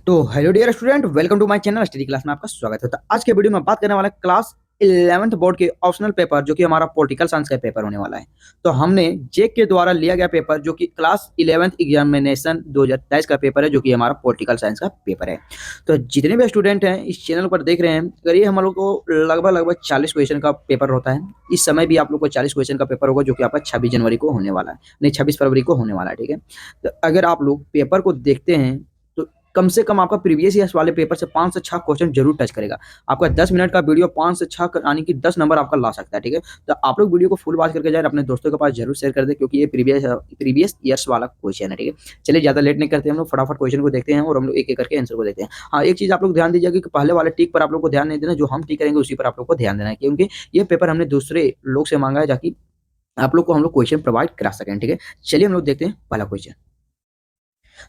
तो hello dear student, welcome to my channel study class में आपका स्वागत है। तो आज के वीडियो में बात करने वाला है क्लास 11th बोर्ड के ऑप्शनल पेपर जो कि हमारा पॉलिटिकल साइंस का पेपर होने वाला है। तो हमने जेक के द्वारा लिया गया पेपर जो कि क्लास 11th एग्जामिनेशन 2023 का पेपर है, जो कि हमारा पॉलिटिकल साइंस का पेपर है। तो जितने भी स्टूडेंट हैं इस चैनल पर देख रहे हैं, अगर ये हम लोग को लगभग 40 क्वेश्चन का पेपर होता है। इस समय भी आप लोग को 40 क्वेश्चन का पेपर होगा, जो कि आपका 26 जनवरी को होने वाला है, नहीं 26 फरवरी को होने वाला है। ठीक है, तो अगर आप लोग पेपर को देखते हैं तो कम से कम आपका प्रीवियस ईयर वाले पेपर से 5 से 6 क्वेश्चन जरूर टच करेगा। आपका 10 मिनट का वीडियो 5 से 6 यानी कि 10 नंबर आपका ला सकता है। ठीक है, तो आप लोग वीडियो को फुल वॉच करके जाए, अपने दोस्तों के पास जरूर शेयर कर दे, क्योंकि ये प्रीवियस ईयर्स वाला क्वेश्चन है। ठीक है, चलिए ज्यादा लेट नहीं करते, हम लोग फटाफट क्वेश्चन को देखते हैं और हम लोग एक एक करके आंसर को देखते हैं। हाँ, एक चीज आप लोग ध्यान दीजिएगा कि पहले वाले टिक पर आप लोग को ध्यान नहीं देना, जो हम टिक करेंगे उसी पर आप लोग को ध्यान देना है, क्योंकि ये पेपर हमने दूसरे लोग से मांगा है ताकि आप लोग को हम लोग क्वेश्चन प्रोवाइड करा सकें। ठीक है, चलिए हम लोग देखते हैं पहला क्वेश्चन।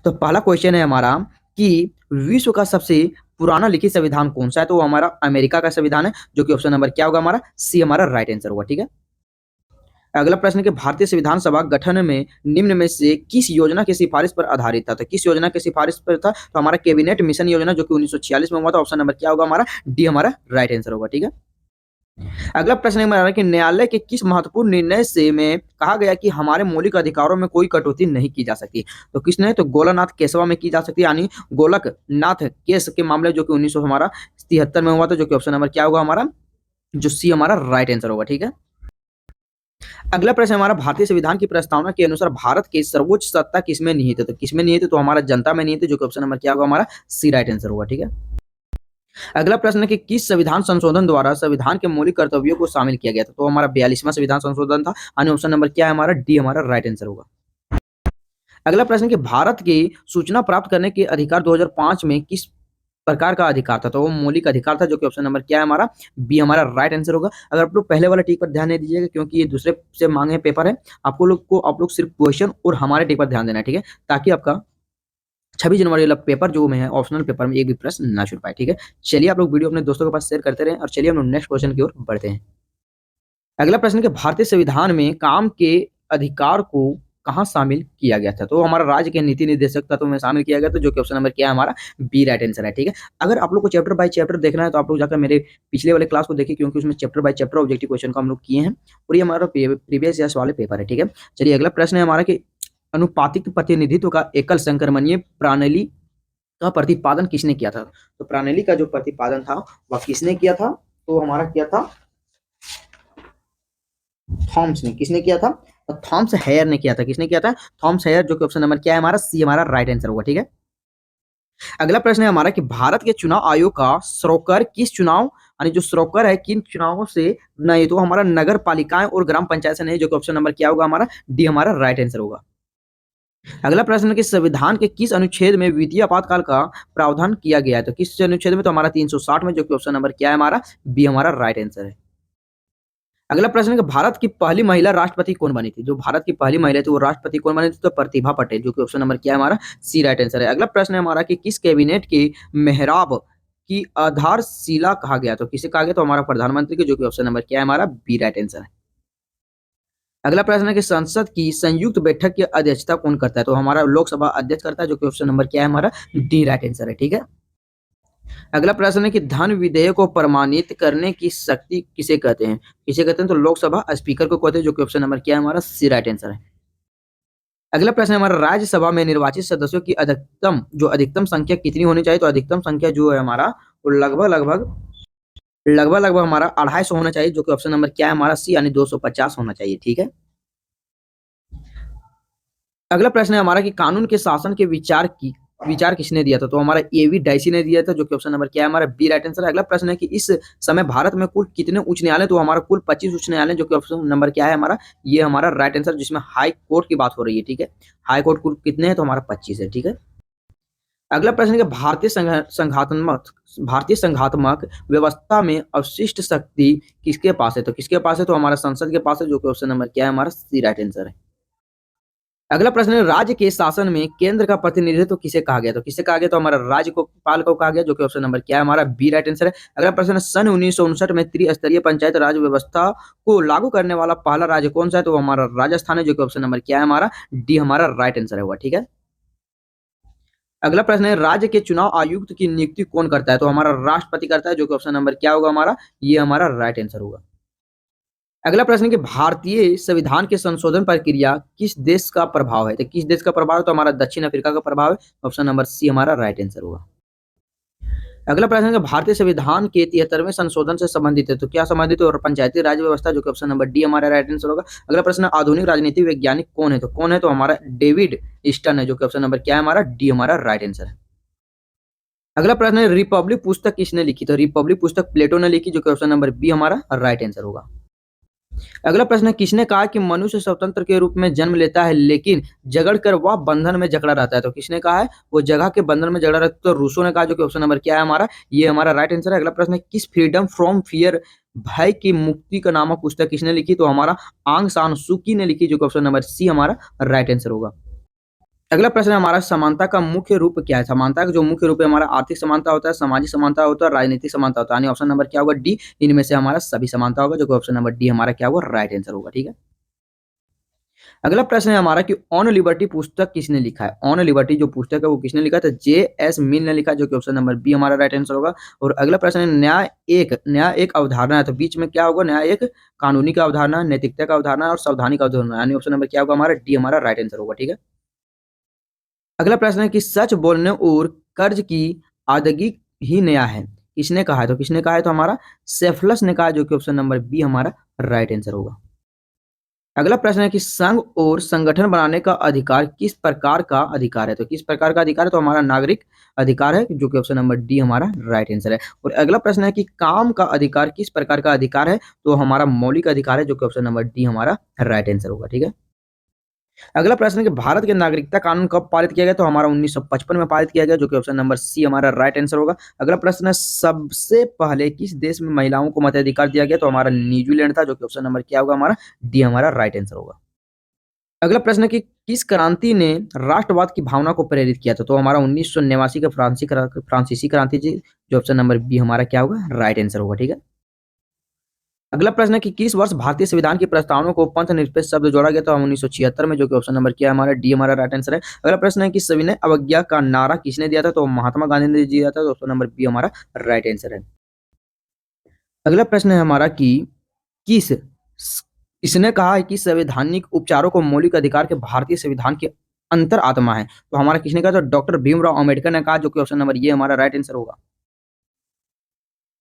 तो पहला क्वेश्चन है हमारा कि विश्व का सबसे पुराना लिखित संविधान कौन सा है। तो वो हमारा अमेरिका का संविधान है, जो कि ऑप्शन नंबर क्या होगा, हमारा सी हमारा राइट आंसर होगा। ठीक है, अगला प्रश्न है कि भारतीय संविधान सभा गठन में निम्न में से किस योजना की सिफारिश पर आधारित था। तो किस योजना की सिफारिश पर था, तो हमारा कैबिनेट मिशन योजना, जो कि 1946 में हुआ था। ऑप्शन नंबर क्या होगा, हमारा डी हमारा राइट आंसर होगा। ठीक है, अगला प्रश्न है कि न्यायालय के किस महत्वपूर्ण निर्णय से में कहा गया कि हमारे मौलिक अधिकारों में कोई कटौती नहीं की जा सकती। तो किसने, तो गोलानाथ केशवा में की जा सकती है, यानी गोलक नाथ केस के मामले, जो कि 1900 हमारा 73 में हुआ था, जो कि ऑप्शन नंबर क्या होगा, हमारा जो सी हमारा राइट आंसर होगा। ठीक है, अगला प्रश्न हमारा भारतीय संविधान की प्रस्तावना के अनुसार भारत की सर्वोच्च सत्ता किसमें निहित है। तो किसमें निहित है, तो हमारा जनता में निहित है, जो कि ऑप्शन नंबर क्या होगा, हमारा सी राइट आंसर होगा। ठीक है, अगला प्रश्न है कि किस संविधान संशोधन द्वारा संविधान के मौलिक कर्तव्यों को शामिल किया गया था। तो हमारा 42वां संविधान संशोधन था, यानी ऑप्शन नंबर क्या है, हमारा डी हमारा राइट आंसर होगा। अगला प्रश्न कि भारत की सूचना प्राप्त करने के अधिकार 2005 में किस प्रकार का अधिकार था। तो वो मौलिक अधिकार था, जो कि ऑप्शन नंबर क्या है, हमारा बी हमारा राइट आंसर होगा। अगर आप लोग पहले वाला टिक पर ध्यान नहीं दीजिएगा, क्योंकि ये दूसरे से मांगे पेपर है, आप लोग सिर्फ क्वेश्चन और हमारे टिक पर ध्यान देना है। ठीक है, ताकि आपका 26 जनवरी वाला पेपर जो में है ऑप्शनल पेपर में एक भी प्रश्न ना छूट पाए। ठीक है, चलिए आप लोग वीडियो अपने दोस्तों के पास शेयर करते रहें और चलिए हम लोग नेक्स्ट क्वेश्चन की ओर बढ़ते हैं। अगला प्रश्न कि भारतीय संविधान में काम के अधिकार को कहाँ शामिल किया गया था। तो हमारा राज्य के नीति निर्देशक तत्व में शामिल किया गया था, जो कि ऑप्शन नंबर क्या है, हमारा बी राइट आंसर है। ठीक है, अगर आप लोग को चैप्टर बाय चैप्टर देखना है तो आप लोग जाकर मेरे पिछले वाले क्लास को देखिए, क्योंकि उसमें chapter by chapter objective question को हम लोग किए हैं और ये हमारा प्रीवियस ईयर्स वाले पेपर है। ठीक है, चलिए अगला प्रश्न है हमारा कि अनुपातिक प्रतिनिधित्व का एकल संक्रमणीय प्रणाली का प्रतिपादन किसने किया था। तो प्रणाली का जो प्रतिपादन था वह किसने किया था, तो हमारा किया था थॉम्स ने। किसने किया था, तो थॉम्स हेयर ने किया था। किसने किया था, थॉम्स हेयर, जो कि ऑप्शन नंबर क्या है, हमारा सी हमारा राइट आंसर होगा। ठीक है, अगला प्रश्न है हमारा कि भारत के चुनाव आयोग का स्रोकर किस चुनाव, यानी जो स्रोकर है किन चुनावों से नहीं, तो हमारा नगर पालिकाएं और ग्राम पंचायत से नहीं, जो कि ऑप्शन नंबर क्या होगा, हमारा डी हमारा राइट आंसर होगा। अगला प्रश्न है कि संविधान के किस अनुच्छेद में वित्तीय आपातकाल का प्रावधान किया गया है। तो किस अनुच्छेद में, तो हमारा 360 में, जो कि ऑप्शन नंबर क्या है, हमारा बी हमारा राइट आंसर है। अगला प्रश्न है कि भारत की पहली महिला राष्ट्रपति कौन बनी थी। जो भारत की पहली महिला थी वो राष्ट्रपति कौन बनी थी, तो प्रतिभा पटेल, जो कि ऑप्शन नंबर क्या है, हमारा सी राइट आंसर है। अगला प्रश्न है हमारा कि किस कैबिनेट के मेहराब की आधारशिला कहा गया। तो किसे कहा गया, तो हमारा प्रधानमंत्री के, जो कि ऑप्शन नंबर क्या है, हमारा बी राइट आंसर है। अगला प्रश्न है कि संसद की संयुक्त बैठक की अध्यक्षता कौन करता है। तो हमारा लोकसभा अध्यक्ष करता है, जो कि ऑप्शन नंबर क्या है, हमारा डी राइट आंसर है। ठीक है, अगला प्रश्न है कि धन विधेयक को प्रमाणित करने की शक्ति किसे कहते हैं। किसे कहते हैं, तो लोकसभा स्पीकर को कहते हैं, जो कि ऑप्शन नंबर क्या है, हमारा सी राइट आंसर है। अगला प्रश्न है हमारा राज्यसभा में निर्वाचित सदस्यों की अधिकतम संख्या कितनी होनी चाहिए। तो अधिकतम संख्या जो है हमारा वो लगभग हमारा 250 होना चाहिए, जो कि ऑप्शन नंबर क्या है, हमारा सी यानी 250 होना चाहिए। ठीक है, अगला प्रश्न है हमारा कि कानून के शासन के विचार किसने दिया था। तो हमारा एवी डाइसी ने दिया था, जो कि ऑप्शन नंबर क्या है, हमारा बी राइट आंसर है। अगला प्रश्न है कि इस समय भारत में कुल कितने उच्च न्यायालय। तो हमारा कुल 25 उच्च न्यायालय, जो कि ऑप्शन नंबर क्या है, हमारा ये हमारा राइट आंसर, जिसमें हाई कोर्ट की बात हो रही है। ठीक है, हाई कोर्ट कुल कितने हैं, तो हमारा 25 है। ठीक है, अगला प्रश्न है कि भारतीय संघात्मक व्यवस्था में अवशिष्ट शक्ति किसके पास है। तो किसके पास है, तो हमारा संसद के पास है, जो कि ऑप्शन नंबर क्या है, हमारा सी राइट आंसर है। अगला प्रश्न है राज्य के शासन में केंद्र का प्रतिनिधित्व किसे कहा गया। तो किसे कहा गया, तो हमारा राज्य को पाल को कहा गया, जो कि ऑप्शन नंबर क्या है, हमारा बी राइट आंसर है। अगला प्रश्न है सन 1959 में त्रिस्तरीय पंचायत राज व्यवस्था को लागू करने वाला पहला राज्य कौन सा है। तो हमारा राजस्थान है, जो कि ऑप्शन नंबर क्या है, हमारा डी हमारा राइट आंसर है हुआ। ठीक है, अगला प्रश्न है राज्य के चुनाव आयुक्त की नियुक्ति कौन करता है? तो हमारा राष्ट्रपति करता है, जो कि ऑप्शन नंबर क्या होगा हमारा, ये हमारा राइट आंसर होगा। अगला प्रश्न है कि भारतीय संविधान के संशोधन प्रक्रिया किस देश का प्रभाव है? तो किस देश का प्रभाव है? तो हमारा दक्षिण अफ्रीका का प्रभाव है। ऑप्शन नंबर सी हमारा राइट आंसर होगा। अगला प्रश्न है कि भारतीय संविधान के 73वें संशोधन से संबंधित है, तो क्या संबंधित है? और पंचायती राज व्यवस्था, जो कि ऑप्शन नंबर डी हमारा राइट आंसर होगा। अगला प्रश्न है आधुनिक राजनीति वैज्ञानिक कौन है? तो कौन है? तो हमारा डेविड ईस्टन है, जो कि ऑप्शन नंबर क्या है हमारा, डी हमारा राइट आंसर है। अगला प्रश्न है रिपब्लिक पुस्तक किसने लिखी? तो रिपब्लिक पुस्तक प्लेटो ने लिखी, जो कि ऑप्शन नंबर बी हमारा राइट आंसर होगा। अगला प्रश्न है किसने कहा कि मनुष्य स्वतंत्र के रूप में जन्म लेता है लेकिन जगड़ कर वह बंधन में जकड़ा रहता है? तो किसने कहा है वो जगह के बंधन में जकड़ा रहता है? तो रूसो ने कहा, जो कि ऑप्शन नंबर क्या है हमारा, ये हमारा राइट आंसर है। अगला प्रश्न है किस फ्रीडम फ्रॉम फियर, भय की मुक्ति का नामक पुस्तक किसने लिखी? तो हमारा आंग सान सूकी ने लिखी, जो कि ऑप्शन नंबर सी हमारा राइट आंसर होगा। अगला प्रश्न है हमारा समानता का मुख्य रूप क्या है? समानता का जो मुख्य रूप है हमारा आर्थिक समानता होता है, सामाजिक समानता होता है, राजनीतिक समानता होता है। यानी ऑप्शन नंबर क्या होगा, डी। इनमें से हमारा सभी समानता होगा, जो कि ऑप्शन नंबर डी हमारा क्या होगा, राइट आंसर होगा। ठीक है। अगला प्रश्न है हमारा कि ऑन लिबर्टी पुस्तक किसने लिखा है? ऑन लिबर्टी जो पुस्तक है वो किसने लिखा है? तो जे.एस. मिल ने लिखा, जो कि ऑप्शन नंबर बी हमारा राइट आंसर होगा। और अगला प्रश्न है न्याय एक अवधारणा है, तो बीच में क्या होगा, न्याय एक कानूनी का अवधारणा, नैतिकता का अवधारणा और सावधानी का अवधारणा, यानी ऑप्शन नंबर क्या होगा हमारा, डी हमारा राइट आंसर होगा। ठीक है। अगला प्रश्न है कि सच बोलने और कर्ज की आदगी ही नया है, किसने कहा है? तो किसने कहा है? तो हमारा सेफलस ने कहा, जो कि ऑप्शन नंबर बी हमारा राइट आंसर होगा। अगला प्रश्न है कि संघ और संगठन बनाने का अधिकार किस प्रकार का अधिकार है? तो किस प्रकार का अधिकार है? तो हमारा नागरिक अधिकार है, जो कि ऑप्शन नंबर डी हमारा राइट आंसर है। और अगला प्रश्न है कि काम का अधिकार किस प्रकार का अधिकार है? तो हमारा मौलिक अधिकार है, जो कि ऑप्शन नंबर डी हमारा राइट आंसर होगा। ठीक है। अगला प्रश्न है कि भारत के नागरिकता कानून कब पारित किया गया? तो हमारा 1955 में पारित किया गया, जो कि ऑप्शन नंबर सी हमारा राइट आंसर होगा। अगला प्रश्न है सबसे पहले किस देश में महिलाओं को मताधिकार दिया गया? तो हमारा न्यूजीलैंड था, जो कि ऑप्शन नंबर क्या होगा हमारा, डी हमारा राइट आंसर होगा। अगला प्रश्न है कि किस क्रांति ने राष्ट्रवाद की भावना को प्रेरित किया था? तो हमारा 1989 का फ्रांसीसी क्रांति जी, जो ऑप्शन नंबर बी हमारा क्या होगा, राइट आंसर होगा। ठीक है। अगला प्रश्न है कि किस वर्ष भारतीय संविधान की प्रस्तावना को पंथ निरपेक्ष शब्द जोड़ा गया? तो हम 1976 में, जो कि ऑप्शन नंबर क्या है हमारा, डी हमारा राइट आंसर है। अगला प्रश्न है कि सविनय अवज्ञा का नारा किसने दिया था? तो महात्मा गांधी ने दिया था, तो ऑप्शन नंबर बी हमारा राइट आंसर है। अगला प्रश्न है हमारा कि किस इसने कहा है कि संवैधानिक उपचारों को मौलिक अधिकार के भारतीय संविधान की अंतर आत्मा है? तो हमारा किसने कहा? तो डॉक्टर भीमराव अम्बेडकर ने कहा, जो कि ऑप्शन नंबर ये हमारा राइट आंसर होगा।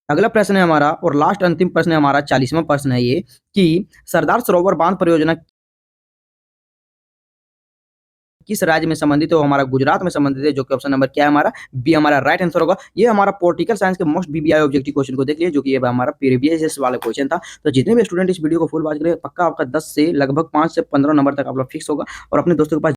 अगला प्रश्न है हमारा और लास्ट अंतिम प्रश्न है हमारा, 40वां प्रश्न है ये कि सरदार सरोवर बांध परियोजना किस राज्य में संबंधित है? वो हमारा गुजरात में संबंधित है, जो कि ऑप्शन नंबर क्या है हमारा, बी हमारा राइट आंसर होगा। ये हमारा पॉलिटिकल साइंस के मोस्ट बीबीआई ऑब्जेक्टिव क्वेश्चन को देख लिए, जो कि ये हमारा प्रीवियस वाला क्वेश्चन था। तो जितने भी स्टूडेंट इस वीडियो को फुल वॉच करें, पक्का आपका 10 से लगभग 5 से 15 नंबर तक आप लोग फिक्स होगा और अपने दोस्तों के पास